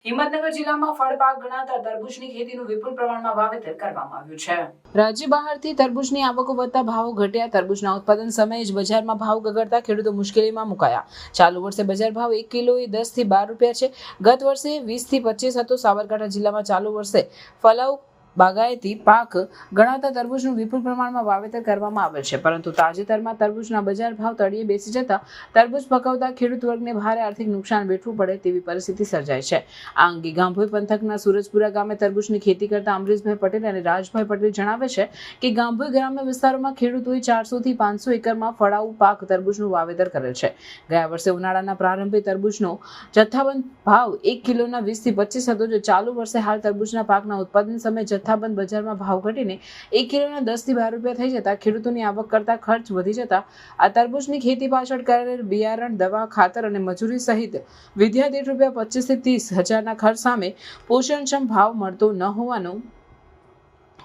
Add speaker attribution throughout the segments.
Speaker 1: હિંમતનગર જિલ્લામાં ફળ પાક ગણાતા તરબૂચની ખેતીનું વિપુલ પ્રમાણમાં વાવેતર કરવામાં આવ્યું છે। રાજ્ય બહારથી તરબૂચની આવકો વધતા ભાવો ઘટ્યા। તરબૂચના ઉત્પાદન સમયે જ બજારમાં ભાવ ગગડતા ખેડૂતો મુશ્કેલીમાં મુકાયા। ચાલુ વર્ષે બજાર ભાવ 1 કિલોએ 10 થી 12 રૂપિયા છે। ગત વર્ષે 20 થી 25 હતો। સાબરકાંઠા જિલ્લામાં ચાલુ વર્ષે ફલાઉ બાગાયતી પાક ગણાતા તરબૂચનું વિપુલ પ્રમાણમાં વાવેતર કરવામાં આવેલ છે, પરંતુ તાજેતરમાં તરબૂચના બજાર ભાવ તળિયે બેસી જતા તરબૂચ પકવતા ખેડૂત વર્ગને ભારે આર્થિક નુકસાન વેઠવું પડે તેવી પરિસ્થિતિ સર્જાઈ છે। આ અંગે ગાંભોઈ પંથકના સુરજપુરા ગામે તરબૂચની ખેતી કરતા અમરીશભાઈ પટેલ અને રાજભાઈ પટેલ જણાવે છે કે ગાંભોઈ ગ્રામ્ય વિસ્તારોમાં ખેડૂતોએ 400 થી 500 એકરમાં ફળાઉ પાક તરબૂચનું વાવેતર કરેલ છે। ગયા વર્ષે ઉનાળાના પ્રારંભે તરબૂચનો જથ્થાબંધ ભાવ 1 કિલોના 20 થી 25 હતો। જો ચાલુ વર્ષે હાલ તરબૂચના પાકના ઉત્પાદન સમયે જથ્થાબંધ બજારમાં ભાવ ઘટીને 1 કિલોના 10 થી 12 રૂપિયા થઈ જતા ખેડૂતોની આવક કરતા ખર્ચ વધી જતા આ તરબૂચની ખેતી પાછળ કરેલ બિયારણ, દવા, ખાતર અને મજૂરી સહિત વિદ્યા દીઠ રૂપિયા 25 થી 30 હજારના ખર્ચ સામે પોષણક્ષમ ભાવ મળતો ન હોવાનું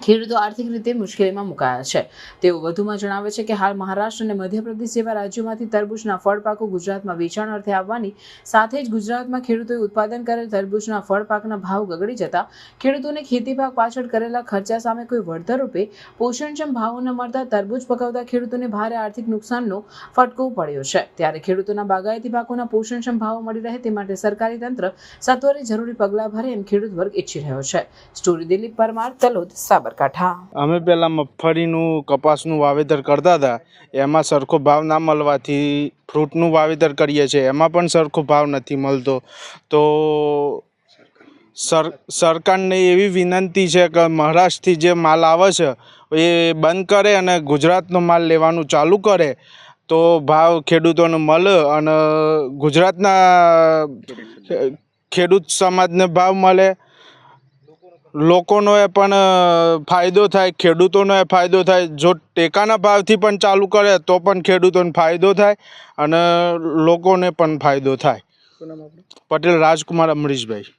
Speaker 1: ખેડૂતો આર્થિક રીતે મુશ્કેલીમાં મુકાયા છે। તેઓ વધુમાં જણાવે છે કે હાલ મહારાષ્ટ્ર અને મધ્યપ્રદેશ જેવા રાજ્યોમાંથી તરબૂચના ફળ પાકો ગુજરાતમાં વેચાણ અર્થે આવવાની સાથે જ ગુજરાતમાં ખેડૂતોએ ઉત્પાદન કરેલ તરબૂચના ફળ પાકના ભાવ ગગડી જતા ખેડૂતોને ખેતી પાક પાછળ કરેલા ખર્ચા સામે કોઈ વળતર રૂપે પોષણક્ષમ ભાવો ન મળતા તરબૂચ પકવતા ખેડૂતોને ભારે આર્થિક નુકસાનનો ફટકો પડ્યો છે। ત્યારે ખેડૂતોના બાગાયતી પાકોના પોષણક્ષમ ભાવો મળી રહે તે માટે સરકારી તંત્ર સત્વરે જરૂરી પગલાં ભરે એમ ખેડૂત વર્ગ ઈચ્છી રહ્યો છે। સ્ટોરી દિલીપ પરમાર, તલોદ,
Speaker 2: અમે પહેલાં મગફળીનું કપાસનું વાવેતર કરતા હતા, એમાં સરખો ભાવ ના મળવાથી ફ્રૂટનું વાવેતર કરીએ છીએ, એમાં પણ સરખો ભાવ નથી મળતો। તો સરકારને એવી વિનંતી છે કે મહારાષ્ટ્રથી જે માલ આવે છે એ બંધ કરે અને ગુજરાતનો માલ લેવાનું ચાલુ કરે તો ભાવ ખેડૂતોને મળે અને ગુજરાતના ખેડૂત સમાજને ભાવ મળે, લોકોનો એ પણ ફાયદો થાય, ખેડૂતોનો એ ફાયદો થાય। જો ટેકાના ભાવથી પણ ચાલુ કરે તો પણ ખેડૂતોને ફાયદો થાય અને લોકોને પણ ફાયદો થાય। પટેલ રાજકુમાર અમરીશભાઈ।